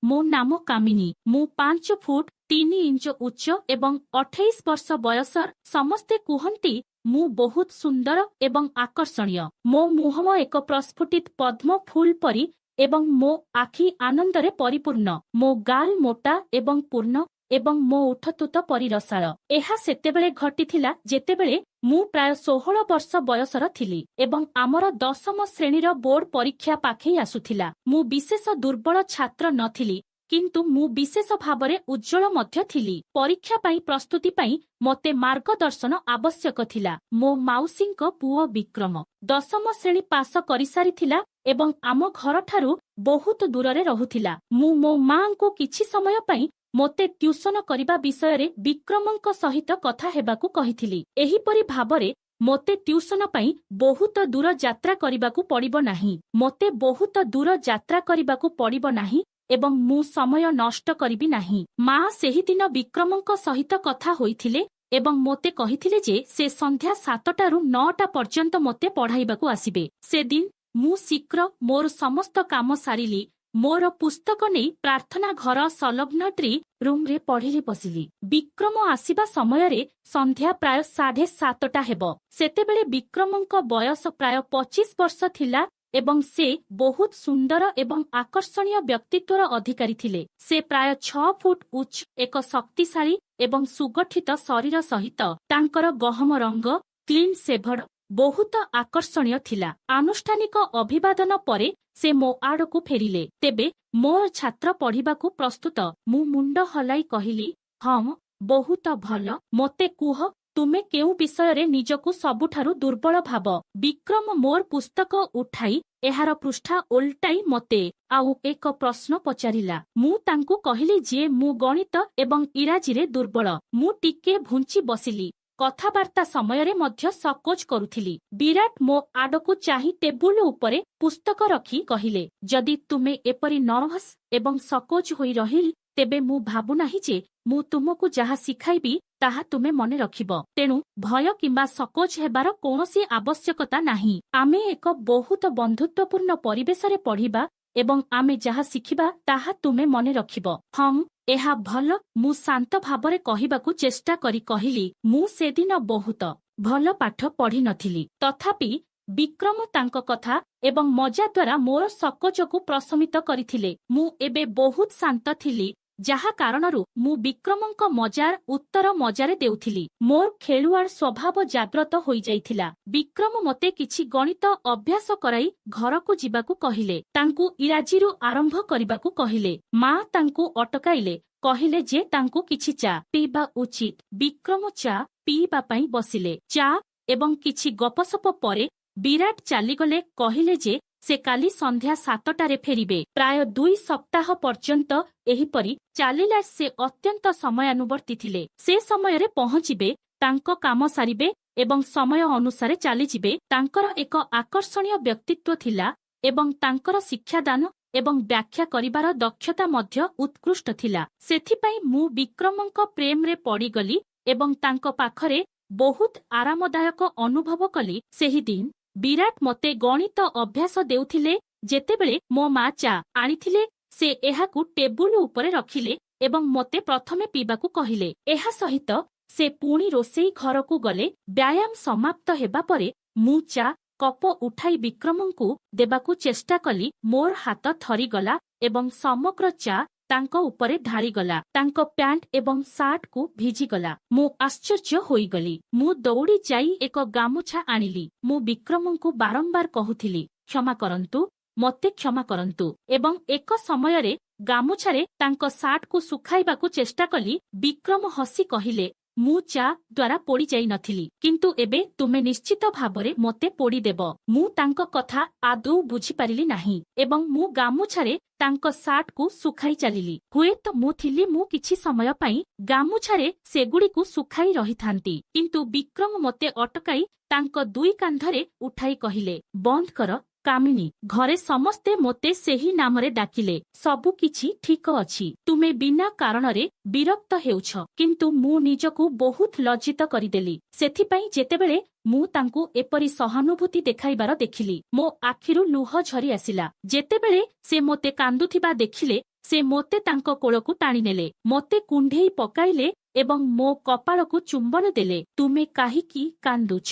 ମୋ ନାମ କାମିନୀ। ମୁଁ 5 ଫୁଟ 3 ଇଞ୍ଚ ଉଚ୍ଚ ଏବଂ 28 ବର୍ଷ ବୟସ। ସମସ୍ତେ କୁହନ୍ତି ମୁଁ ବହୁତ ସୁନ୍ଦର ଏବଂ ଆକର୍ଷଣୀୟ। ମୋ ମୁହଁ ଏକ ପ୍ରସ୍ଫୁଟିତ ପଦ୍ମ ଫୁଲ ପରି ଏବଂ ମୋ ଆଖି ଆନନ୍ଦରେ ପରିପୂର୍ଣ୍ଣ। ମୋ ଗାଲ ମୋଟା ଏବଂ ପୂର୍ଣ୍ଣ ଏବଂ ମୋ ଉଠତୁତ ପରି ରସାଳ। ଏହା ସେତେବେଳେ ଘଟିଥିଲା ଯେତେବେଳେ ମୁଁ ପ୍ରାୟ 16 ବର୍ଷ ବୟସର ଥିଲି ଏବଂ ଆମର 10ମ ଶ୍ରେଣୀର ବୋର୍ଡ ପରୀକ୍ଷା ପାଖେଇ ଆସୁଥିଲା। ମୁଁ ବିଶେଷ ଦୁର୍ବଳ ଛାତ୍ର ନଥିଲି, କିନ୍ତୁ ମୁଁ ବିଶେଷ ଭାବରେ ଉଜ୍ଜଳ ମଧ୍ୟ ଥିଲି। ପରୀକ୍ଷା ପାଇଁ ପ୍ରସ୍ତୁତି ପାଇଁ ମୋତେ ମାର୍ଗଦର୍ଶନ ଆବଶ୍ୟକ ଥିଲା। ମୋ ମାଉସୀଙ୍କ ପୁଅ ବିକ୍ରମ 10ମ ଶ୍ରେଣୀ ପାସ କରିସାରିଥିଲା ଏବଂ ଆମ ଘରଠାରୁ ବହୁତ ଦୂରରେ ରହୁଥିଲା। ମୁଁ ମୋ ମାଙ୍କୁ କିଛି ସମୟ ପାଇଁ ମୋତେ ଟ୍ୟୁସନ କରିବା ବିଷୟରେ ବିକ୍ରମଙ୍କ ସହିତ କଥା ହେବାକୁ କହିଥିଲି। ଏହିପରି ଭାବରେ ମୋତେ ଟ୍ୟୁସନ ପାଇଁ ବହୁତ ଦୂର ଯାତ୍ରା କରିବାକୁ ପଡ଼ିବ ନାହିଁ। ମୋତେ ବହୁତ ଦୂର ଯାତ୍ରା କରିବାକୁ ପଡ଼ିବ ନାହିଁ ଏବଂ ମୁଁ ସମୟ ନଷ୍ଟ କରିବି ନାହିଁ। ମା ସେହିଦିନ ବିକ୍ରମଙ୍କ ସହିତ କଥା ହୋଇଥିଲେ ଏବଂ ମୋତେ କହିଥିଲେ ଯେ ସେ ସନ୍ଧ୍ୟା 7ଟାରୁ 9ଟା ପର୍ଯ୍ୟନ୍ତ ମୋତେ ପଢ଼ାଇବାକୁ ଆସିବେ। ସେଦିନ ମୁଁ ଶୀଘ୍ର ମୋର ସମସ୍ତ କାମ ସାରିଲି। ମୋର ପୁସ୍ତକ ନେଇ ପ୍ରାର୍ଥନା ଘର ସଂଲଗ୍ନ ଟ୍ରି ରୁମ୍ରେ ପଢ଼ିଲି ବସିଲି। ବିକ୍ରମ ଆସିବା ସମୟରେ ସନ୍ଧ୍ୟା ପ୍ରାୟ 7:30 ହେବ। ସେତେବେଳେ ବିକ୍ରମଙ୍କ ବୟସ ପ୍ରାୟ 25 ବର୍ଷ ଥିଲା ଏବଂ ସେ ବହୁତ ସୁନ୍ଦର ଏବଂ ଆକର୍ଷଣୀୟ ବ୍ୟକ୍ତିତ୍ୱର ଅଧିକାରୀ ଥିଲେ। ସେ ପ୍ରାୟ 6 ଫୁଟ ଉଚ୍ଚ, ଏକ ଶକ୍ତିଶାଳୀ ଏବଂ ସୁଗଠିତ ଶରୀର ସହିତ ତାଙ୍କର ଗହମ ରଙ୍ଗ କ୍ଲିନ୍ ସେଭଡ୍ ବହୁତ ଆକର୍ଷଣୀୟ ଥିଲା। ଆନୁଷ୍ଠାନିକ ଅଭିବାଦନ ପରେ ସେ ମୋ ଆଡ଼କୁ ଫେରିଲେ। ତେବେ ମୋ ଛାତ୍ର ପଢ଼ିବାକୁ ପ୍ରସ୍ତୁତ? ମୁଁ ମୁଣ୍ଡ ହଲାଇ କହିଲି, ହଁ, ବହୁତ ଭଲ। ମୋତେ କୁହ, ତୁମେ କେଉଁ ବିଷୟରେ ନିଜକୁ ସବୁଠାରୁ ଦୁର୍ବଳ ଭାବ? ବିକ୍ରମ ମୋର ପୁସ୍ତକ ଉଠାଇ ଏହାର ପୃଷ୍ଠା ଓଲଟାଇ ମୋତେ ଆଉ ଏକ ପ୍ରଶ୍ନ ପଚାରିଲା। ମୁଁ ତାଙ୍କୁ କହିଲି ଯେ ମୁଁ ଗଣିତ ଏବଂ ଇଂରାଜୀରେ ଦୁର୍ବଳ। ମୁଁ ଟିକେ ଘୁଞ୍ଚି ବସିଲି। କଥାବାର୍ତ୍ତା ସମୟରେ ମଧ୍ୟ ସକୋଚ କରୁଥିଲି। ବିରାଟ ମୋ ଆଡ଼କୁ ଚାହିଁ ଟେବୁଲ ଉପରେ ପୁସ୍ତକ ରଖି କହିଲେ, ଯଦି ତୁମେ ଏପରି ନର୍ଭସ୍ ଏବଂ ସକୋଚ ହୋଇ ରହିଲି, ତେବେ ମୁଁ ଭାବୁନାହିଁ ଯେ ମୁଁ ତୁମକୁ ଯାହା ଶିଖାଇବି ତାହା ତୁମେ ମନେ ରଖିବ। ତେଣୁ ଭୟ କିମ୍ବା ସକୋଚ ହେବାର କୌଣସି ଆବଶ୍ୟକତା ନାହିଁ। ଆମେ ଏକ ବହୁତ ବନ୍ଧୁତ୍ୱପୂର୍ଣ୍ଣ ପରିବେଶରେ ପଢ଼ିବା ଏବଂ ଆମେ ଯାହା ଶିଖିବା ତାହା ତୁମେ ମନେ ରଖିବ। ହଁ, ଏହା ଭଲ। ମୁଁ ଶାନ୍ତ ଭାବରେ କହିବାକୁ ଚେଷ୍ଟା କରି କହିଲି, ମୁଁ ସେଦିନ ବହୁତ ଭଲ ପାଠ ପଢ଼ିନଥିଲି। ତଥାପି ବିକ୍ରମ ତାଙ୍କ କଥା ଏବଂ ମଜା ଦ୍ୱାରା ମୋର ସକୋଚକୁ ପ୍ରଶମିତ କରିଥିଲେ। ମୁଁ ଏବେ ବହୁତ ଶାନ୍ତ ଥିଲି, ଯାହା କାରଣରୁ ମୁଁ ବିକ୍ରମଙ୍କ ମଜାର ଉତ୍ତର ମଜାରେ ଦେଉଥିଲି। ମୋର ଖେଳୁଆଡ଼ ସ୍ୱଭାବ ଜାଗ୍ରତ ହୋଇଯାଇଥିଲା। ବିକ୍ରମ ମୋତେ କିଛି ଗଣିତ ଅଭ୍ୟାସ କରାଇ ଘରକୁ ଯିବାକୁ କହିଲେ। ତାଙ୍କୁ ଇଂରାଜୀରୁ ଆରମ୍ଭ କରିବାକୁ କହିଲେ। ମା ତାଙ୍କୁ ଅଟକାଇଲେ, କହିଲେ ଯେ ତାଙ୍କୁ କିଛି ଚା ପିଇବା ଉଚିତ। ବିକ୍ରମ ଚା ପିଇବା ପାଇଁ ବସିଲେ। ଚା ଏବଂ କିଛି ଗପସପ ପରେ ବିରାଟ ଚାଲିଗଲେ। କହିଲେ ଯେ ସେ କାଲି ସନ୍ଧ୍ୟା 7ଟାରେ ଫେରିବେ। ପ୍ରାୟ 2 ସପ୍ତାହ ପର୍ଯ୍ୟନ୍ତ ଏହିପରି ଚାଲିଲା। ସେ ଅତ୍ୟନ୍ତ ସମୟାନୁବର୍ତ୍ତୀ ଥିଲେ। ସେ ସମୟରେ ପହଞ୍ଚିବେ, ତାଙ୍କ କାମ ସାରିବେ ଏବଂ ସମୟ ଅନୁସାରେ ଚାଲିଯିବେ। ତାଙ୍କର ଏକ ଆକର୍ଷଣୀୟ ବ୍ୟକ୍ତିତ୍ୱ ଥିଲା ଏବଂ ତାଙ୍କର ଶିକ୍ଷାଦାନ ଏବଂ ବ୍ୟାଖ୍ୟା କରିବାର ଦକ୍ଷତା ମଧ୍ୟ ଉତ୍କୃଷ୍ଟ ଥିଲା। ସେଥିପାଇଁ ମୁଁ ବିକ୍ରମଙ୍କ ପ୍ରେମରେ ପଡ଼ିଗଲି ଏବଂ ତାଙ୍କ ପାଖରେ ବହୁତ ଆରାମଦାୟକ ଅନୁଭବ କଲି। ସେହିଦିନ ବିରାଟ ମୋତେ ଗଣିତ ଅଭ୍ୟାସ ଦେଉଥିଲେ। ଯେତେବେଳେ ମୋ ମା ଚା ଆଣିଥିଲେ, ସେ ଏହାକୁ ଟେବୁଲ ଉପରେ ରଖିଲେ ଏବଂ ମୋତେ ପ୍ରଥମେ ପିଇବାକୁ କହିଲେ। ଏହା ସହିତ ସେ ପୁଣି ରୋଷେଇ ଘରକୁ ଗଲେ। ବ୍ୟାୟାମ ସମାପ୍ତ ହେବା ପରେ ମୁଁ ଚା କପ ଉଠାଇ ବିକ୍ରମଙ୍କୁ ଦେବାକୁ ଚେଷ୍ଟା କଲି। ମୋର ହାତ ଥରିଗଲା ଏବଂ ସମଗ୍ର ଚା ତାଙ୍କ ଉପରେ ଢାଳିଗଲା। ତାଙ୍କ ପ୍ୟାଣ୍ଟ ଏବଂ ସାର୍ଟକୁ ଭିଜିଗଲା। ମୁଁ ଆଶ୍ଚର୍ଯ୍ୟ ହୋଇଗଲି। ମୁଁ ଦୌଡ଼ି ଯାଇ ଏକ ଗାମୁଛା ଆଣିଲି। ମୁଁ ବିକ୍ରମଙ୍କୁ ବାରମ୍ବାର କହୁଥିଲି, କ୍ଷମା କରନ୍ତୁ, ମୋତେ କ୍ଷମା କରନ୍ତୁ ଏବଂ ଏକ ସମୟରେ ଗାମୁଛାରେ ତାଙ୍କ ସାର୍ଟକୁ ଶୁଖାଇବାକୁ ଚେଷ୍ଟା କଲି। ବିକ୍ରମ ହସି କହିଲେ, ମୁଁ ଚା ଦ୍ୱାରା ପୋଡ଼ି ଯାଇନଥିଲି, କିନ୍ତୁ ଏବେ ତୁମେ ନିଶ୍ଚିତ ଭାବରେ ମୋତେ ପୋଡ଼ିଦେବ। ମୁଁ ତାଙ୍କ କଥା ଆଦୌ ବୁଝିପାରିଲି ନାହିଁ ଏବଂ ମୁଁ ଗାମୁଛାରେ ତାଙ୍କ ସାର୍ଟକୁ ଶୁଖାଇ ଚାଲିଲି। ହୁଏତ ମୁଁ କିଛି ସମୟ ପାଇଁ ଗାମୁଛାରେ ସେଗୁଡ଼ିକୁ ଶୁଖାଇ ରହିଥାନ୍ତି, କିନ୍ତୁ ବିକ୍ରମ ମୋତେ ଅଟକାଇ ତାଙ୍କ 2 କାନ୍ଧରେ ଉଠାଇ କହିଲେ, ବନ୍ଦ କର କାମିନୀ। ଘରେ ସମସ୍ତେ ମୋତେ ସେହି ନାମରେ ଡାକିଲେ। ସବୁ କିଛି ଠିକ ଅଛି। ତୁମେ ବିନା କାରଣରେ ବିରକ୍ତ ହେଉଛ। କିନ୍ତୁ ମୁଁ ନିଜକୁ ବହୁତ ଲଜ୍ଜିତ କରିଦେଲି। ସେଥିପାଇଁ ଯେତେବେଳେ ମୁଁ ତାଙ୍କୁ ଏପରି ସହାନୁଭୂତି ଦେଖାଇବାର ଦେଖିଲି, ମୋ ଆଖିରୁ ଲୁହ ଝରି ଆସିଲା। ଯେତେବେଳେ ସେ ମୋତେ କାନ୍ଦୁଥିବା ଦେଖିଲେ, ସେ ମୋତେ ତାଙ୍କ କୋଳକୁ ଟାଣିନେଲେ, ମୋତେ କୁଣ୍ଢେଇ ପକାଇଲେ ଏବଂ ମୋ କପାଳକୁ ଚୁମ୍ବନ ଦେଲେ। ତୁମେ କାହିଁକି କାନ୍ଦୁଛ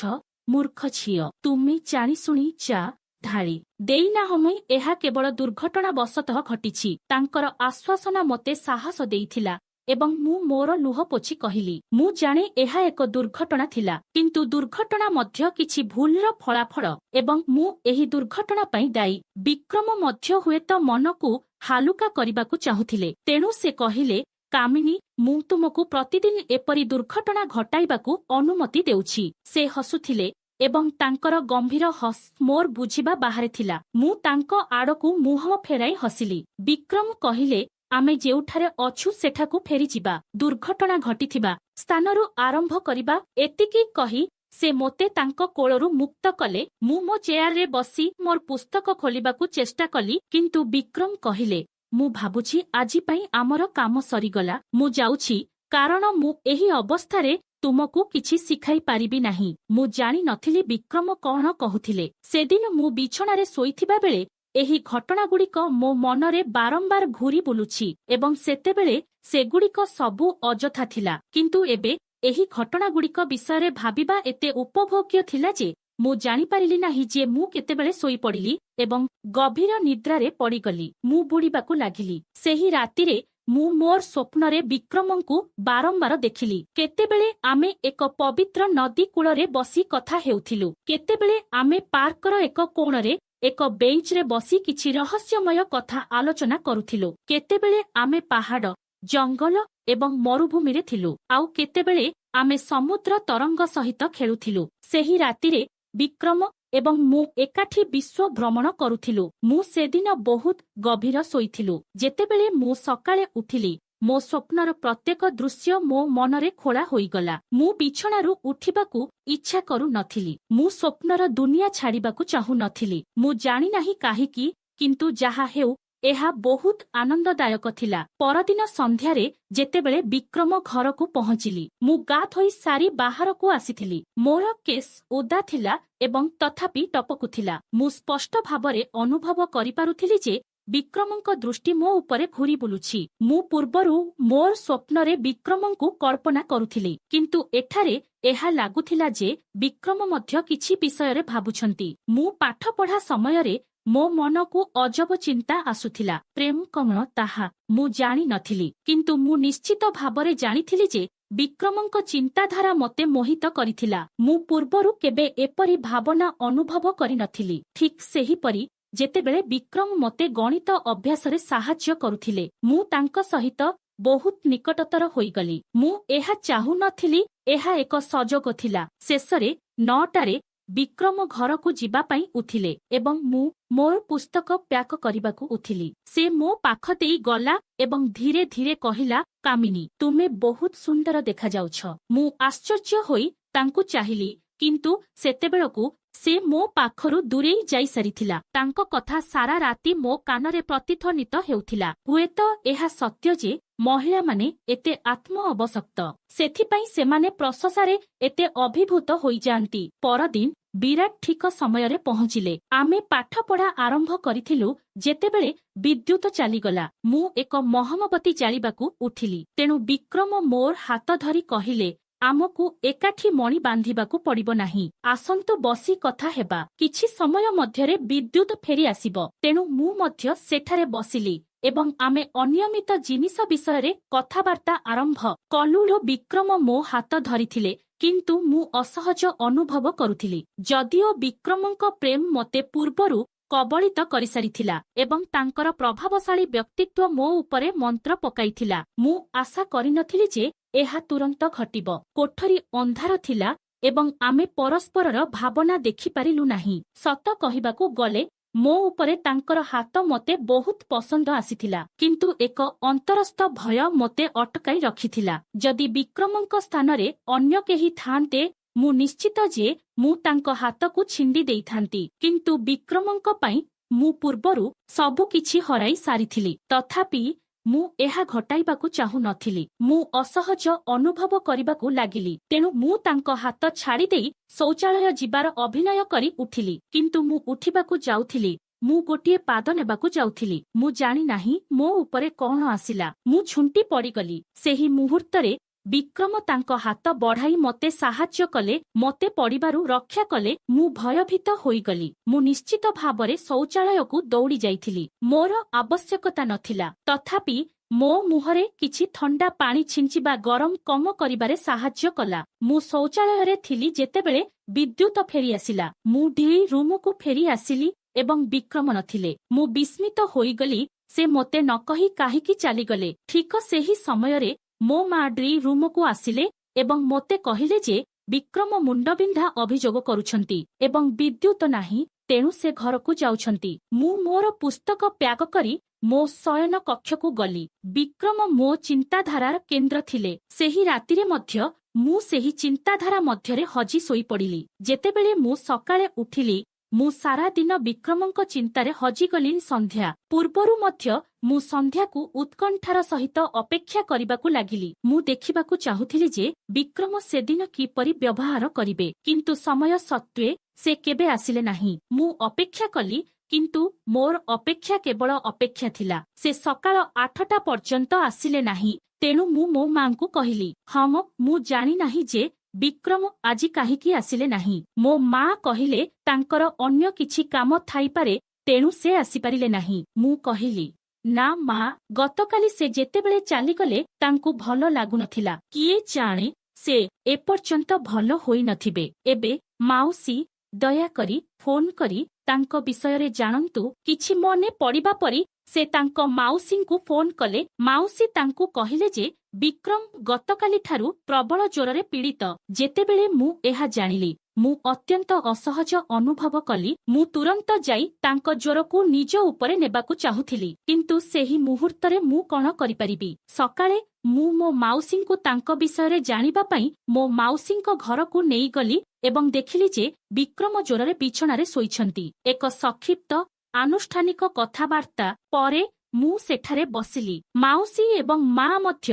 ମୂର୍ଖ ଝିଅ? ତୁମେ ଜାଣିଶୁଣି ଚା ଢାଳି ଦେଇନାହଁ। ଏହା କେବଳ ଦୁର୍ଘଟଣାବଶତଃ ଘଟିଛି। ତାଙ୍କର ଆଶ୍ୱାସନା ମୋତେ ସାହସ ଦେଇଥିଲା ଏବଂ ମୁଁ ମୋର ଲୁହ ପୋଛି କହିଲି, ମୁଁ ଜାଣେ ଏହା ଏକ ଦୁର୍ଘଟଣା ଥିଲା, କିନ୍ତୁ ଦୁର୍ଘଟଣା ମଧ୍ୟ କିଛି ଭୁଲର ଫଳାଫଳ ଏବଂ ମୁଁ ଏହି ଦୁର୍ଘଟଣା ପାଇଁ ଦାୟୀ। ବିକ୍ରମ ମଧ୍ୟ ହୁଏତ ମନକୁ ହାଲୁକା କରିବାକୁ ଚାହୁଁଥିଲେ, ତେଣୁ ସେ କହିଲେ, କାମିନୀ, ମୁଁ ତୁମକୁ ପ୍ରତିଦିନ ଏପରି ଦୁର୍ଘଟଣା ଘଟାଇବାକୁ ଅନୁମତି ଦେଉଛି। ସେ ହସୁଥିଲେ ଏବଂ ତାଙ୍କର ଗମ୍ଭୀର ହସ ମୋର ବୁଝିବା ବାହାରେ ଥିଲା। ମୁଁ ତାଙ୍କ ଆଡ଼କୁ ମୁହଁ ଫେରାଇ ହସିଲି। ବିକ୍ରମ କହିଲେ, ଆମେ ଯେଉଁଠାରେ ଅଛୁ ସେଠାକୁ ଫେରିଯିବା। ଦୁର୍ଘଟଣା ଘଟିଥିବା ସ୍ଥାନରୁ ଆରମ୍ଭ କରିବା। ଏତିକି କହି ସେ ମୋତେ ତାଙ୍କ କୋଳରୁ ମୁକ୍ତ କଲେ। ମୁଁ ମୋ ଚେୟାରରେ ବସି ମୋର ପୁସ୍ତକ ଖୋଲିବାକୁ ଚେଷ୍ଟା କଲି, କିନ୍ତୁ ବିକ୍ରମ କହିଲେ, ମୁଁ ଭାବୁଛି ଆଜି ପାଇଁ ଆମର କାମ ସରିଗଲା। ମୁଁ ଯାଉଛି, କାରଣ ମୁଁ ଏହି ଅବସ୍ଥାରେ ତୁମକୁ କିଛି ଶିଖାଇ ପାରିବି ନାହିଁ। ମୁଁ ଜାଣିନଥିଲି ବିକ୍ରମ କଣ କହୁଥିଲେ। ସେଦିନ ମୁଁ ବିଛଣାରେ ଶୋଇଥିବା ବେଳେ ଏହି ଘଟଣାଗୁଡ଼ିକ ମୋ ମନରେ ବାରମ୍ବାର ଘୂରି ବୁଲୁଛି ଏବଂ ସେତେବେଳେ ସେଗୁଡ଼ିକ ସବୁ ଅଯଥା ଥିଲା। କିନ୍ତୁ ଏବେ ଏହି ଘଟଣାଗୁଡ଼ିକ ବିଷୟରେ ଭାବିବା ଏତେ ଉପଭୋଗ୍ୟ ଥିଲା ଯେ ମୁଁ ଜାଣିପାରିଲି ନାହିଁ ଯେ ମୁଁ କେତେବେଳେ ଶୋଇପଡ଼ିଲି ଏବଂ ଗଭୀର ନିଦ୍ରାରେ ପଡ଼ିଗଲି। ମୁଁ ବୁଡ଼ିବାକୁ ଲାଗିଲି। ସେହି ରାତିରେ ମୁଁ ମୋର ସ୍ୱପ୍ନରେ ବିକ୍ରମଙ୍କୁ ବାରମ୍ବାର ଦେଖିଲି। କେତେବେଳେ ଆମେ ଏକ ପବିତ୍ର ନଦୀ କୂଳରେ ବସି କଥା ହେଉଥିଲୁ, କେତେବେଳେ ଆମେ ପାର୍କର ଏକ କୋଣରେ ଏକ ବେଞ୍ଚରେ ବସି କିଛି ରହସ୍ୟମୟ କଥା ଆଲୋଚନା କରୁଥିଲୁ, କେତେବେଳେ ଆମେ ପାହାଡ଼, ଜଙ୍ଗଲ ଏବଂ ମରୁଭୂମିରେ ଥିଲୁ, ଆଉ କେତେବେଳେ ଆମେ ସମୁଦ୍ର ତରଙ୍ଗ ସହିତ ଖେଳୁଥିଲୁ। ସେହି ରାତିରେ ବିକ୍ରମ ଏବଂ ମୁଁ ଏକାଠି ବିଶ୍ୱ ଭ୍ରମଣ କରୁଥିଲୁ। ମୁଁ ସେଦିନ ବହୁତ ଗଭୀର ଶୋଇଥିଲୁ। ଯେତେବେଳେ ମୁଁ ସକାଳେ ଉଠିଲି, ମୋ ସ୍ୱପ୍ନର ପ୍ରତ୍ୟେକ ଦୃଶ୍ୟ ମୋ ମନରେ ଖୋଳା ହୋଇଗଲା। ମୁଁ ବିଛଣାରୁ ଉଠିବାକୁ ଇଚ୍ଛା କରୁନଥିଲି। ମୁଁ ସ୍ୱପ୍ନର ଦୁନିଆ ଛାଡ଼ିବାକୁ ଚାହୁଁନଥିଲି। ମୁଁ ଜାଣିନାହିଁ କାହିଁକି, କିନ୍ତୁ ଯାହା ହେଉ ଏହା ବହୁତ ଆନନ୍ଦଦାୟକ ଥିଲା। ପରଦିନ ସନ୍ଧ୍ୟାରେ ଯେତେବେଳେ ବିକ୍ରମ ଘରକୁ ପହଞ୍ଚିଲି, ମୁଁ ଗାଧୋଇ ସାରି ବାହାରକୁ ଆସିଥିଲି। ମୋର କେଶ ଓଦା ଥିଲା ଏବଂ ତଥାପି ଟପକୁଥିଲା। ମୁଁ ସ୍ପଷ୍ଟ ଭାବରେ ଅନୁଭବ କରିପାରୁଥିଲି ଯେ ବିକ୍ରମଙ୍କ ଦୃଷ୍ଟି ମୋ ଉପରେ ଘୂରି ବୁଲୁଛି। ମୁଁ ପୂର୍ବରୁ ମୋର ସ୍ୱପ୍ନରେ ବିକ୍ରମଙ୍କୁ କଳ୍ପନା କରୁଥିଲି, କିନ୍ତୁ ଏଠାରେ ଏହା ଲାଗୁଥିଲା ଯେ ବିକ୍ରମ ମଧ୍ୟ କିଛି ବିଷୟରେ ଭାବୁଛନ୍ତି। ମୁଁ ପାଠପଢ଼ା ସମୟରେ ମୋ ମନକୁ ଅଜବ ଚିନ୍ତା ଆସୁଥିଲା। ପ୍ରେମ କଣ ତାହା ମୁଁ ଜାଣିନଥିଲି, କିନ୍ତୁ ମୁଁ ନିଶ୍ଚିତ ଭାବରେ ଜାଣିଥିଲି ଯେ ବିକ୍ରମଙ୍କ ଚିନ୍ତାଧାରା ମୋତେ ମୋହିତ କରିଥିଲା। ମୁଁ ପୂର୍ବରୁ କେବେ ଏପରି ଭାବନା ଅନୁଭବ କରିନଥିଲି। ଠିକ୍ ସେହିପରି ଯେତେବେଳେ ବିକ୍ରମ ମୋତେ ଗଣିତ ଅଭ୍ୟାସରେ ସାହାଯ୍ୟ କରୁଥିଲେ, ମୁଁ ତାଙ୍କ ସହିତ ବହୁତ ନିକଟତର ହୋଇଗଲି। ମୁଁ ଏହା ଚାହୁଁନଥିଲି, ଏହା ଏକ ସଂଯୋଗ ଥିଲା। ଶେଷରେ 9ଟାରେ ବିକ୍ରମ ଘରକୁ ଯିବା ପାଇଁ ଉଠିଲେ ଏବଂ ମୁଁ ମୋର ପୁସ୍ତକ ପ୍ୟାକ୍ କରିବାକୁ ଉଠିଲି। ସେ ମୋ ପାଖ ଦେଇ ଗଲା ଏବଂ ଧୀରେ ଧୀରେ କହିଲା, କାମିନୀ, ତୁମେ ବହୁତ ସୁନ୍ଦର ଦେଖାଯାଉଛ। ମୁଁ ଆଶ୍ଚର୍ଯ୍ୟ ହୋଇ ତାଙ୍କୁ ଚାହିଁଲି, କିନ୍ତୁ ସେତେବେଳକୁ ସେ ମୋ ପାଖରୁ ଦୂରେଇ ଯାଇସାରିଥିଲା। ତାଙ୍କ କଥା ସାରା ରାତି ମୋ କାନରେ ପ୍ରତିଧ୍ୱନିତ ହେଉଥିଲା। ହୁଏତ ଏହା ସତ୍ୟ ଯେ ମହିଳାମାନେ ଏତେ ଆତ୍ମ ଅବସକ୍ତ, ସେଥିପାଇଁ ସେମାନେ ପ୍ରଶଂସାରେ ଏତେ ଅଭିଭୂତ ହୋଇଯାଆନ୍ତି। ପରଦିନ ବିରାଟ ଠିକ ସମୟରେ ପହଞ୍ଚିଲେ। ଆମେ ପାଠପଢ଼ା ଆରମ୍ଭ କରିଥିଲୁ ଯେତେବେଳେ ବିଦ୍ୟୁତ ଚାଲିଗଲା। ମୁଁ ଏକ ମହମବତୀ ଜାଳିବାକୁ ଉଠିଲି, ତେଣୁ ବିକ୍ରମ ମୋର ହାତ ଧରି କହିଲେ, ଆମକୁ ଏକାଠି ମଣି ବାନ୍ଧିବାକୁ ପଡ଼ିବ ନାହିଁ। ଆସନ୍ତୁ ବସି କଥା ହେବା। କିଛି ସମୟ ମଧ୍ୟରେ ବିଦ୍ୟୁତ ଫେରି ଆସିବ। ତେଣୁ ମୁଁ ମଧ୍ୟ ସେଠାରେ ବସିଲି ଏବଂ ଆମେ ଅନିୟମିତ ଜିନିଷ ବିଷୟରେ କଥାବାର୍ତ୍ତା ଆରମ୍ଭ କଲୁ। ବିକ୍ରମ ମୋ ହାତ ଧରିଥିଲେ, କିନ୍ତୁ ମୁଁ ଅସହଜ ଅନୁଭବ କରୁଥିଲି। ଯଦିଓ ବିକ୍ରମଙ୍କ ପ୍ରେମ ମୋତେ ପୂର୍ବରୁ କବଳିତ କରିସାରିଥିଲା ଏବଂ ତାଙ୍କର ପ୍ରଭାବଶାଳୀ ବ୍ୟକ୍ତିତ୍ୱ ମୋ ଉପରେ ମନ୍ତ୍ର ପକାଇଥିଲା, ମୁଁ ଆଶା କରିନଥିଲି ଯେ ଏହା ତୁରନ୍ତ ଘଟିବ। କୋଠରୀ ଅନ୍ଧାର ଥିଲା ଏବଂ ଆମେ ପରସ୍ପରର ଭାବନା ଦେଖିପାରିଲୁ ନାହିଁ। ସତ କହିବାକୁ ଗଲେ ମୋ ଉପରେ ତାଙ୍କର ହାତ ମୋତେ ବହୁତ ପସନ୍ଦ ଆସିଥିଲା, କିନ୍ତୁ ଏକ ଅନ୍ତରସ୍ଥ ଭୟ ମୋତେ ଅଟକାଇ ରଖିଥିଲା। ଯଦି ବିକ୍ରମଙ୍କ ସ୍ଥାନରେ ଅନ୍ୟ କେହି ଥାଆନ୍ତେ, ମୁଁ ନିଶ୍ଚିତ ଯେ ମୁଁ ତାଙ୍କ ହାତକୁ ଛିଣ୍ଡି ଦେଇଥାନ୍ତି, କିନ୍ତୁ ବିକ୍ରମଙ୍କ ପାଇଁ ମୁଁ ପୂର୍ବରୁ ସବୁକିଛି ହରାଇ ସାରିଥିଲି। ତଥାପି ମୁଁ ଏହା ଘଟାଇବାକୁ ଚାହୁଁନଥିଲି। ମୁଁ ଅସହଜ ଅନୁଭବ କରିବାକୁ ଲାଗିଲି, ତେଣୁ ମୁଁ ତାଙ୍କ ହାତ ଛାଡ଼ିଦେଇ ଶୌଚାଳୟ ଯିବାର ଅଭିନୟ କରି ଉଠିଲି। କିନ୍ତୁ ମୁଁ ଉଠିବାକୁ ଯାଉଥିଲି, ମୁଁ ଗୋଟିଏ ପାଦ ନେବାକୁ ଯାଉଥିଲି। ମୁଁ ଜାଣି ନାହିଁ ମୋ ଉପରେ କଣ ଆସିଲା। ମୁଁ ଝୁଣ୍ଟି ପଡ଼ିଗଲି। ସେହି ମୁହୂର୍ତ୍ତରେ ବିକ୍ରମ ତାଙ୍କ ହାତ ବଢ଼ାଇ ମୋତେ ସାହାଯ୍ୟ କଲେ, ମୋତେ ପଡ଼ିବାରୁ ରକ୍ଷା କଲେ। ମୁଁ ଭୟଭୀତ ହୋଇଗଲି। ମୁଁ ନିଶ୍ଚିତ ଭାବରେ ଶୌଚାଳୟକୁ ଦୌଡ଼ି ଯାଇଥିଲି। ମୋର ଆବଶ୍ୟକତା ନଥିଲା, ତଥାପି ମୋ ମୁହଁରେ କିଛି ଥଣ୍ଡା ପାଣି ଛିଞ୍ଚିବା ଗରମ କମ କରିବାରେ ସାହାଯ୍ୟ କଲା। ମୁଁ ଶୌଚାଳୟରେ ଥିଲି ଯେତେବେଳେ ବିଦ୍ୟୁତ ଫେରିଆସିଲା। ମୁଁ ଧୀରେ ରୁମକୁ ଫେରି ଆସିଲି ଏବଂ ବିକ୍ରମ ନଥିଲେ। ମୁଁ ବିସ୍ମିତ ହୋଇଗଲି। ସେ ମୋତେ ନ କହି କାହିଁକି ଚାଲିଗଲେ। ଠିକ ସେହି ସମୟରେ ମୋ ମା ଡ୍ରି ରୁମକୁ ଆସିଲେ ଏବଂ ମୋତେ କହିଲେ ଯେ ବିକ୍ରମ ମୁଣ୍ଡବିନ୍ଧା ଅଭିଯୋଗ କରୁଛନ୍ତି ଏବଂ ବିଦ୍ୟୁତ ନାହିଁ, ତେଣୁ ସେ ଘରକୁ ଯାଉଛନ୍ତି। ମୁଁ ମୋର ପୁସ୍ତକ ପ୍ୟାକ୍ କରି ମୋ ଶୟନ କକ୍ଷକୁ ଗଲି। ବିକ୍ରମ ମୋ ଚିନ୍ତାଧାରାର କେନ୍ଦ୍ର ଥିଲେ। ସେହି ରାତିରେ ମଧ୍ୟ ମୁଁ ସେହି ଚିନ୍ତାଧାରା ମଧ୍ୟରେ ହଜି ଶୋଇପଡ଼ିଲି। ଯେତେବେଳେ ମୁଁ ସକାଳେ ଉଠିଲି, ମୁଁ ସାରା ଦିନ ବିକ୍ରମଙ୍କ ଚିନ୍ତାରେ ହଜିଗଲି। ସନ୍ଧ୍ୟା ପୂର୍ବରୁ ମଧ୍ୟ ମୁଁ ସନ୍ଧ୍ୟାକୁ ଉତ୍କଣ୍ଠାର ସହିତ ଅପେକ୍ଷା କରିବାକୁ ଲାଗିଲି। ମୁଁ ଦେଖିବାକୁ ଚାହୁଁଥିଲି ଯେ ବିକ୍ରମ ସେଦିନ କିପରି ବ୍ୟବହାର କରିବେ, କିନ୍ତୁ ସମୟ ସତ୍ତ୍ୱେ ସେ କେବେ ଆସିଲେ ନାହିଁ। ମୁଁ ଅପେକ୍ଷା କଲି, କିନ୍ତୁ ମୋର ଅପେକ୍ଷା କେବଳ ଅପେକ୍ଷା ଥିଲା। ସେ ସକାଳ 8ଟା ପର୍ଯ୍ୟନ୍ତ ଆସିଲେ ନାହିଁ। ତେଣୁ ମୁଁ ମୋ ମାଙ୍କୁ କହିଲି, ହଁ ମୁଁ ଜାଣି ନାହିଁ ଯେ ବିକ୍ରମ ଆଜି କାହିଁକି ଆସିଲେ ନାହିଁ। ମୋ ମା କହିଲେ ତାଙ୍କର ଅନ୍ୟ କିଛି କାମ ଥାଇପାରେ, ତେଣୁ ସେ ଆସିପାରିଲେ ନାହିଁ। ମୁଁ କହିଲି, ନା ମା, ଗତକାଲି ସେ ଯେତେବେଳେ ଚାଲିଗଲେ ତାଙ୍କୁ ଭଲ ଲାଗୁନଥିଲା। କିଏ ଜାଣେ ସେ ଏପର୍ଯ୍ୟନ୍ତ ଭଲ ହୋଇନଥିବେ। ଏବେ ମାଉସୀ, ଦୟାକରି ଫୋନ୍ କରି ତାଙ୍କ ବିଷୟରେ ଜାଣନ୍ତୁ। କିଛି ମନେ ପଡ଼ିବା ପରି ସେ ତାଙ୍କ ମାଉସୀଙ୍କୁ ଫୋନ୍ କଲେ। ମାଉସୀ ତାଙ୍କୁ କହିଲେ ଯେ ବିକ୍ରମ ଗତକାଲିଠାରୁ ପ୍ରବଳ ଜ୍ୱରରେ ପୀଡ଼ିତ। ଯେତେବେଳେ ମୁଁ ଏହା ଜାଣିଲି, ମୁଁ ଅତ୍ୟନ୍ତ ଅସହଜ ଅନୁଭବ କଲି। ମୁଁ ତୁରନ୍ତ ଯାଇ ତାଙ୍କ ଜ୍ୱରକୁ ନିଜ ଉପରେ ନେବାକୁ ଚାହୁଁଥିଲି, କିନ୍ତୁ ସେହି ମୁହୂର୍ତ୍ତରେ ମୁଁ କଣ କରିପାରିବି। ସକାଳେ ମୁଁ ମୋ ମାଉସୀଙ୍କୁ ତାଙ୍କ ବିଷୟରେ ଜାଣିବା ପାଇଁ ମୋ ମାଉସୀଙ୍କ ଘରକୁ ନେଇଗଲି ଏବଂ ଦେଖିଲି ଯେ ବିକ୍ରମ ଜ୍ୱରରେ ବିଛଣାରେ ଶୋଇଛନ୍ତି। ଏକ ସଂକ୍ଷିପ୍ତ ଆନୁଷ୍ଠାନିକ କଥାବାର୍ତ୍ତା ପରେ ମୁଁ ସେଠାରେ ବସିଲି। ମାଉସୀ ଏବଂ ମା ମଧ୍ୟ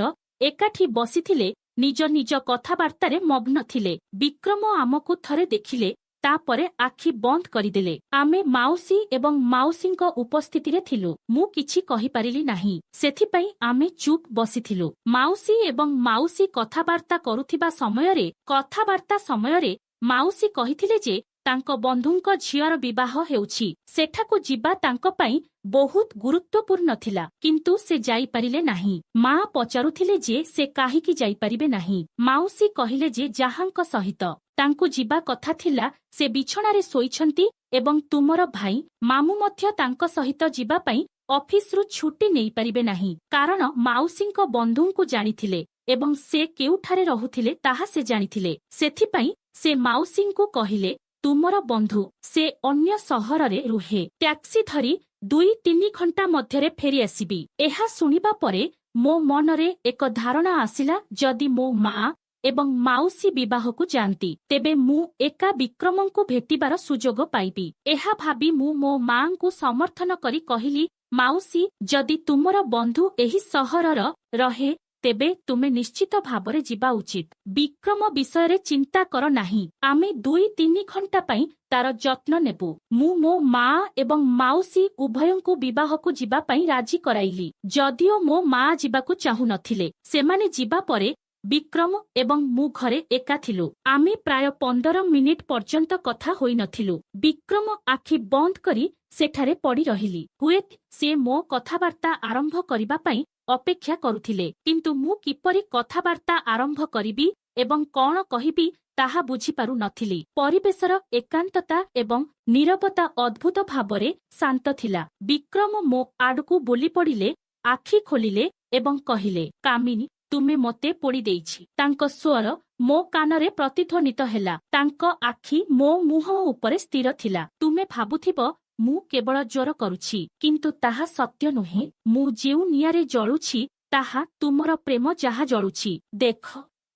ଏକାଠି ବସିଥିଲେ, ନିଜ ନିଜ କଥାବାର୍ତ୍ତାରେ ମଗ୍ନ ଥିଲେ। ବିକ୍ରମ ଆମକୁ ଥରେ ଦେଖିଲେ, ତାପରେ ଆଖି ବନ୍ଦ କରିଦେଲେ। ଆମେ ମାଉସୀ ଏବଂ ମାଉସୀଙ୍କ ଉପସ୍ଥିତିରେ ଥିଲୁ। ମୁଁ କିଛି କହିପାରିଲି ନାହିଁ, ସେଥିପାଇଁ ଆମେ ଚୁପ୍ ବସିଥିଲୁ। ମାଉସୀ ଏବଂ ମାଉସୀ କଥାବାର୍ତ୍ତା କରୁଥିବା ସମୟରେ ମାଉସୀ କହିଥିଲେ ଯେ ତାଙ୍କ ବନ୍ଧୁଙ୍କ ଝିଅର ବିବାହ ହେଉଛି। ସେଠାକୁ ଯିବା ତାଙ୍କ ପାଇଁ ବହୁତ ଗୁରୁତ୍ୱପୂର୍ଣ୍ଣ ଥିଲା, କିନ୍ତୁ ସେ ଯାଇପାରିଲେ ନାହିଁ। ମା ପଚାରୁଥିଲେ ଯେ ସେ କାହିଁକି ଯାଇପାରିବେ ନାହିଁ। ମାଉସୀ କହିଲେ ଯେ ଯାହାଙ୍କ ସହିତ ତାଙ୍କୁ ଯିବା କଥା ଥିଲା ସେ ବିଛଣାରେ ଶୋଇଛନ୍ତି ଏବଂ ତୁମର ଭାଇ ମାମୁଁ ମଧ୍ୟ ତାଙ୍କ ସହିତ ଯିବା ପାଇଁ ଅଫିସରୁ ଛୁଟି ନେଇପାରିବେ ନାହିଁ, କାରଣ ମାଉସୀଙ୍କ ବନ୍ଧୁଙ୍କୁ ଜାଣିଥିଲେ ଏବଂ ସେ କେଉଁଠାରେ ରହୁଥିଲେ ତାହା ସେ ଜାଣିଥିଲେ। ସେଥିପାଇଁ ସେ ମାଉସୀଙ୍କୁ କହିଲେ, ତୁମର ବନ୍ଧୁ ସେ ଅନ୍ୟ ସହରରେ ରୁହେ, ଟ୍ୟାକ୍ସି ଧରି 2-3 ଘଣ୍ଟା ମଧ୍ୟରେ ଫେରିଆସିବି। ଏହା ଶୁଣିବା ପରେ ମୋ ମନରେ ଏକ ଧାରଣା ଆସିଲା, ଯଦି ମୋ ମା ଏବଂ ମାଉସୀ ବିବାହକୁ ଯାଆନ୍ତି, ତେବେ ମୁଁ ଏକା ବିକ୍ରମଙ୍କୁ ଭେଟିବାର ସୁଯୋଗ ପାଇବି। ଏହା ଭାବି ମୁଁ ମୋ ମାଙ୍କୁ ସମର୍ଥନ କରି କହିଲି, ମାଉସୀ, ଯଦି ତୁମର ବନ୍ଧୁ ଏହି ସହରର ରହେ, ତେବେ ତୁମେ ନିଶ୍ଚିତ ଭାବରେ ଯିବା ଉଚିତ। ବିକ୍ରମ ବିଷୟରେ ଚିନ୍ତା କର ନାହିଁ। ଆମେ 2-3 ଘଣ୍ଟା ପାଇଁ ତାର ଯତ୍ନ ନେବୁ। ମୁଁ ମୋ ମା ଏବଂ ମାଉସୀ ଉଭୟଙ୍କୁ ବିବାହକୁ ଯିବା ପାଇଁ ରାଜି କରାଇଲି। ଯଦିଓ ମୋ ମା ଯିବାକୁ ଚାହୁଁନଥିଲେ, ସେମାନେ ଯିବା ପରେ ବିକ୍ରମ ଏବଂ ମୁଁ ଘରେ ଏକା ଥିଲୁ। ଆମେ ପ୍ରାୟ 15 ମିନିଟ୍ ପର୍ଯ୍ୟନ୍ତ କଥା ହୋଇନଥିଲୁ। ବିକ୍ରମ ଆଖି ବନ୍ଦ କରି ସେଠାରେ ପଡ଼ି ରହିଲି। ହୁଏତ ସେ ମୋ କଥାବାର୍ତ୍ତା ଆରମ୍ଭ କରିବା ପାଇଁ ଅପେକ୍ଷା କରୁଥିଲେ, କିନ୍ତୁ ମୁଁ କିପରି କଥାବାର୍ତ୍ତା ଆରମ୍ଭ କରିବି ଏବଂ କଣ କହିବି ତାହା ବୁଝିପାରୁ ନଥିଲି। ପରିବେଶର ଏକାନ୍ତତା ଏବଂ ନୀରବତା ଅଦ୍ଭୁତ ଭାବରେ ଶାନ୍ତ ଥିଲା। ବିକ୍ରମ ମୋ ଆଡ଼କୁ ବୁଲି ପଡ଼ିଲେ, ଆଖି ଖୋଲିଲେ ଏବଂ କହିଲେ, କାମିନୀ, ତୁମେ ମୋତେ ପୋଡ଼ି ଦେଇଛି। ତାଙ୍କ ସ୍ୱର ମୋ କାନରେ ପ୍ରତିଧ୍ୱନିତ ହେଲା। ତାଙ୍କ ଆଖି ମୋ ମୁହଁ ଉପରେ ସ୍ଥିର ଥିଲା। ତୁମେ ଭାବୁଥିବ ମୁଁ କେବଳ ଜ୍ୱର କରୁଛି, କିନ୍ତୁ ତାହା ସତ୍ୟ ନୁହେଁ। ମୁଁ ଯେଉଁ ନିଆଁରେ ଜଳୁଛି ତାହା ତୁମର ପ୍ରେମ ଯାହା ଜଳୁଛି। ଦେଖ,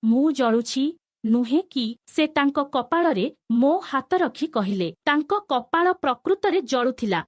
ମୁଁ ଜଳୁଛି ନୁହେଁ କି? ସେ ତାଙ୍କ କପାଳରେ ମୋ ହାତ ରଖି କହିଲେ। ତାଙ୍କ କପାଳ ପ୍ରକୃତରେ ଜଳୁଥିଲା।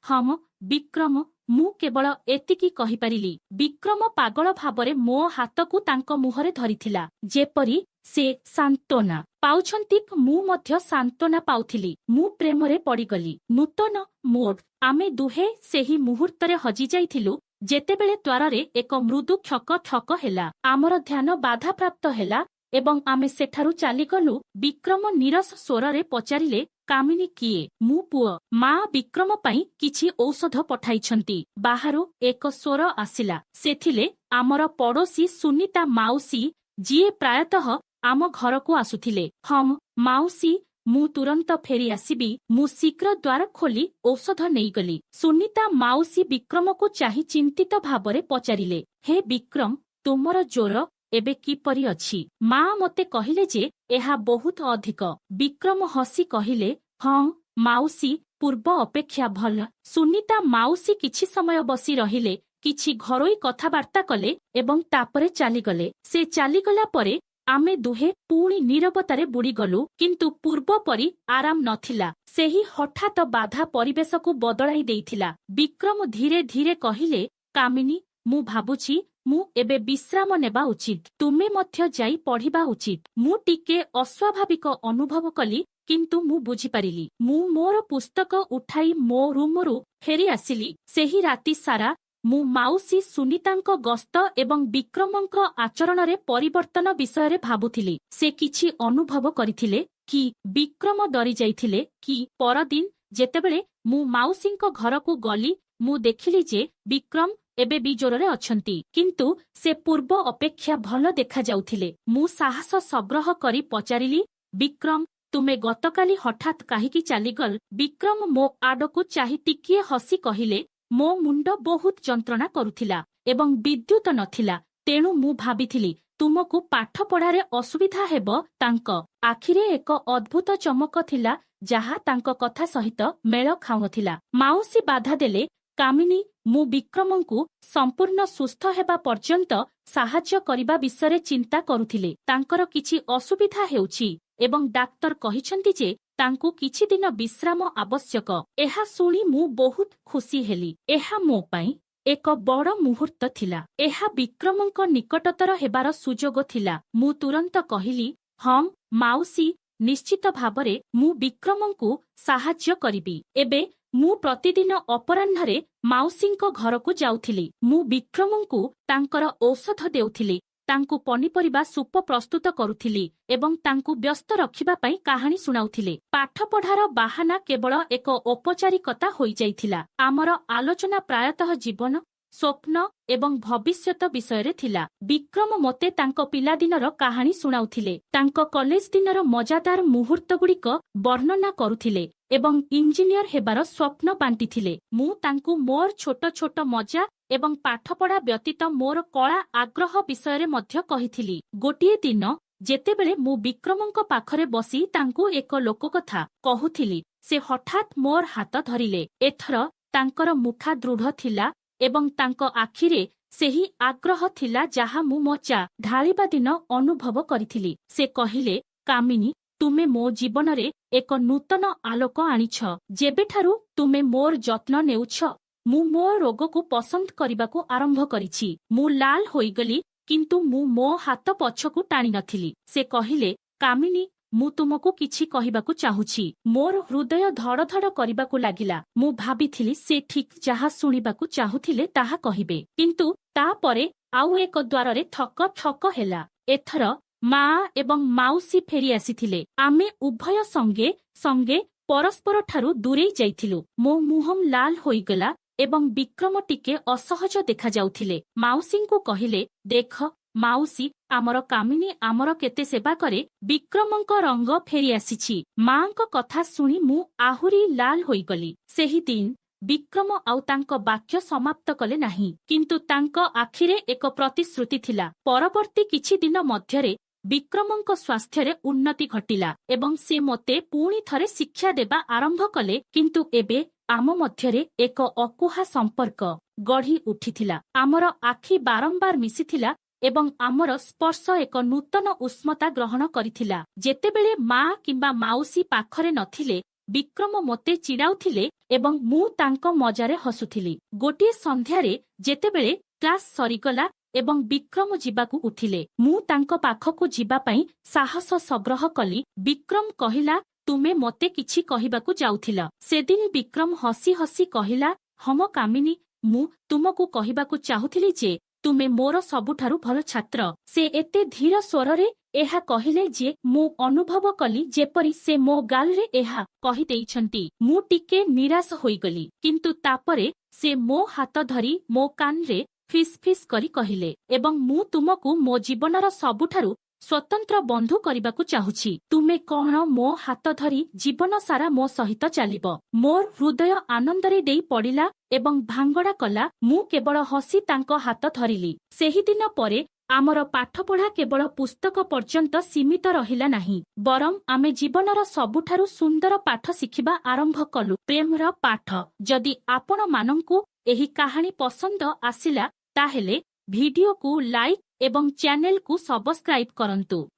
ହମ ବିକ୍ରମ, ମୁଁ କେବଳ ଏତିକି କହିପାରିଲି। ବିକ୍ରମ ପାଗଳ ଭାବରେ ମୋ ହାତକୁ ତାଙ୍କ ମୁହଁରେ ଧରିଥିଲା, ଯେପରି से सांत्वना पाउछंती मु मध्य सांत्वना पाउथिली मु प्रेमरे पड़ीगली नूतन मोड आमे दुहे सेही मुहूर्तरे हजि जाइथिलु जेतेबेले द्वारे एक मृदु क्षक क्षक हेला आमर ध्यान बाधा प्राप्त हेला एवं आमे सेठारु चालीगलु विक्रम नीरस स्वररे पचारिले कामिनी किए मु पुओ मा विक्रम पई किछि औषध पठाइछंती बाहारु एक स्वर आसिला सेथिले आमर पड़ोसी सुनीता माउसी जिए प्रायतः आम घरकू आसुथिले हम माउसी मु तुरंत फेरी आसीबी मु शीघ्र द्वार खोली औषध नेइगली सुनीता माउसी विक्रम को चाहि चिंतित भावरे पचारिले हे विक्रम तुमर ज्वर एबे किपरि अछि मा मते कहिले जे एहा बहुत अधिक विक्रम हसी कहिले हाँ माउसी पूर्व अपेक्षा भल सुनीता माउसी किछि समय बसी रहिले किछि घरोई कथाबार्ता कले एवं तापरे चालीगले से चालीगला परे आमे दुहे पुणी नीरवतारे बुड़ीगलु किंतु पूर्व परी आराम नथिला सेही हठात बाधा परिवेश को बदलाई देइथिला विक्रम धीरे धीरे कहिले कामिनी मु भाबुछि मु एबे विश्राम नेबा उचित तुमे मध्य जाई पढ़िबा उचित मु टिके अस्वाभाविक अनुभव कली किंतु मु बुझी पारिली मु मोर पुस्तक उठाई मो रूमरु फेरी आसिली सेही राति सारा मु माउसी सुनीतांक गस्त एवं विक्रमंक आचरणरे परिवर्तन विषय भाबुथिली से किछि अनुभव करिथिले कि विक्रम डरी जाइथिले कि परदिन जेतेबेले मु माउसींक घरकू गली मु देखिली जे विक्रम एबे भी जोररे अछंती किंतु से पूर्व अपेक्षा भल देखा जाउथिले मु साहस संग्रह करी पचारिली विक्रम तुमे गतकाली हठात काहीकि चालीगल विक्रम मो आडकू चाहि टिकिए हसी कहिले मो मुंड बहुत जंत्रणा करुथिला एवं विद्युत नथिला तेणु मु भाबिथिली तुमको पाठ पढ़ारे असुविधा हेबो तांक आखिरे एक अद्भुत चमक थिला जाहा तांक कथा सहित मेल खाउनथिला माउसी बाधा देले कामिनी मु विक्रमंकु संपूर्ण सुस्थ हेबा पर्यंत साहाय्य करिबा विषय चिंता करुथिले तांकर किछि असुविधा हेउछि एवं डाक्टर कहिछंती जे तांकु किछि दिन विश्राम आवश्यक एहा सुनी मु बहुत खुशी हेली एहा मो पई एक बड़ मुहूर्त थिला एहा विक्रमंक निकटतर हेबार सुजोग थिला मु तुरंत कहिली हम माउसी निश्चित भाबरे मु विक्रमंकु साहाय्य करिबी एबे मु प्रतिदिन अपराह्नरे माउसींक घरकू जाउथिली मु विक्रमंकु तांकर औषध देउथिली तांकु पनिपरिबा सूप प्रस्तुत करुथिली एवं तांकु व्यस्त रखिबा पई कहानी सुनाउथिले पाठ पढ़ार बाहाना केवल एक औपचारिकता होई जाइथिला आमर आलोचना प्रायतः जीवन स्वप्न एवं भविष्यत विषय थिला विक्रम मते तांक पिलादिनर कहानी सुनाउथिले तांक कॉलेज दिनर मजादार मुहूर्त गुड़िक वर्णना करुथिले एवं इंजीनियर हेबार स्वप्न बांटिथिले मु तांकु मोर छोट छोट मजा एवं पाठपढ़ा व्यतीत मोर कला आग्रह विषय मध्य कहिथिली गोटिए दिन जेतेबेले मु विक्रमंक पाखरे बसी तांकु एक लोककथा कहुथिली से हठात मोर हाथ धरिले एथर तांकर मुखा दृढ़ थिला एवं तांक आखिरे सेही आग्रह थिला जाहा मु मचा ढालिबा दिन अनुभव करिथिली से कहिले कामिनी तुमे मो जीवन रे एक नूतन आलोक आनिछ जेबेठारु तुमे मोर जत्न नेउछ मु मो रोग को पसंद करबाकू आरंभ करिछि मु लाल होइगली किंतु मु मो हाथ पछकू टाणी नथिली से कहिले कामिनी मु तुमको किछि कहिबाकू चाहुछि मोर हृदय धड़ धड़ करबाकू लागिला मु भाबिथिली से ठीक जाहा सुनिबाकू चाहुथिले ताहा कहिबे किंतु तापरे आउ एक द्वारे थक थक हेला एथर मा एवं माउसी फेरी आसीथिले आमे उभय संगे संगे परस्पर ठारू दूरेई जाइथिलु मो मुहम लाल होइगला एवं विक्रम टिके असहज देखा जाउथिले माउसींकू कहिले देख माउसी आमर कामिनी आमर केते सेवा करे विक्रमंक रंग फेरी आसीछि मांक कथा सुनी मु आहुरी लाल होइगली सेही दिन विक्रम आउ तांक वाक्य समाप्त कले नाही किंतु तांक आखिरे एक प्रतिश्रुति थिला परवर्ती किछि दिन मध्यरे विक्रमंक स्वास्थ्य रे उन्नति घटिला एवं से मते पुणी थरे शिक्षा देबा आरंभ कले किंतु एबे आम मध्यरे एक अकुहा संपर्क गढ़ी उठिथिला आमर आखि बारंबार मिसिथिला एवं आमर स्पर्श एक नूतन उष्मता ग्रहण करिथिला जेतेबेले मा किंबा माउसी पाखरे नथिले विक्रम मते चिड़ाउथिले एवं मु तांक मजारे हसुथिली गोटिए संध्यारे जेतेबेले क्लास सरीगला ଏବଂ ବିକ୍ରମ ଯିବାକୁ ଉଠିଲେ। ମୁଁ ତାଙ୍କ ପାଖକୁ ଯିବା ପାଇଁ ସାହସ ସଂଗ୍ରହ କଲି। ବିକ୍ରମ କହିଲା, ତୁମେ ମୋତେ କିଛି କହିବାକୁ ଯାଉଥିଲ। ସେଦିନ ବିକ୍ରମ ହସି ହସି କହିଲା, ହଁ କାମିନୀ, ମୁଁ ତୁମକୁ କହିବାକୁ ଚାହୁଁଥିଲି ଯେ ତୁମେ ମୋର ସବୁଠାରୁ ଭଲ ଛାତ୍ର। ସେ ଏତେ ଧୀର ସ୍ୱରରେ ଏହା କହିଲେ ଯେ ମୁଁ ଅନୁଭବ କଲି ଯେପରି ସେ ମୋ ଗାଲରେ ଏହା କହିଦେଇଛନ୍ତି। ମୁଁ ଟିକେ ନିରାଶ ହୋଇଗଲି। କିନ୍ତୁ ତାପରେ ସେ ମୋ ହାତ ଧରି ମୋ କାନରେ ଫିସ୍ ଫିସ୍ କରି କହିଲେ, ଏବଂ ମୁଁ ତୁମକୁ ମୋ ଜୀବନର ସବୁଠାରୁ ସ୍ୱତନ୍ତ୍ର ବନ୍ଧୁ କରିବାକୁ ଚାହୁଁଛି। ତୁମେ କଣ ମୋ ହାତ ଧରି ଜୀବନ ସାରା ମୋ ସହିତ ଚାଲିବ? ମୋର ହୃଦୟ ଆନନ୍ଦରେ ଦେଇ ପଡ଼ିଲା ଏବଂ ଭାଙ୍ଗଡ଼ା କଲା। ମୁଁ କେବଳ ହସି ତାଙ୍କ ହାତ ଧରିଲି। ସେହିଦିନ ପରେ ଆମର ପାଠପଢ଼ା କେବଳ ପୁସ୍ତକ ପର୍ଯ୍ୟନ୍ତ ସୀମିତ ରହିଲା ନାହିଁ, ବରଂ ଆମେ ଜୀବନର ସବୁଠାରୁ ସୁନ୍ଦର ପାଠ ଶିଖିବା ଆରମ୍ଭ କଲୁ, ପ୍ରେମର ପାଠ। ଯଦି ଆପଣମାନଙ୍କୁ ଏହି କାହାଣୀ ପସନ୍ଦ ଆସିଲା ତାହେଲେ ଭିଡିଓକୁ ଲାଇକ୍ ଏବଂ ଚ୍ୟାନେଲକୁ ସବସ୍କ୍ରାଇବ୍ କରନ୍ତୁ।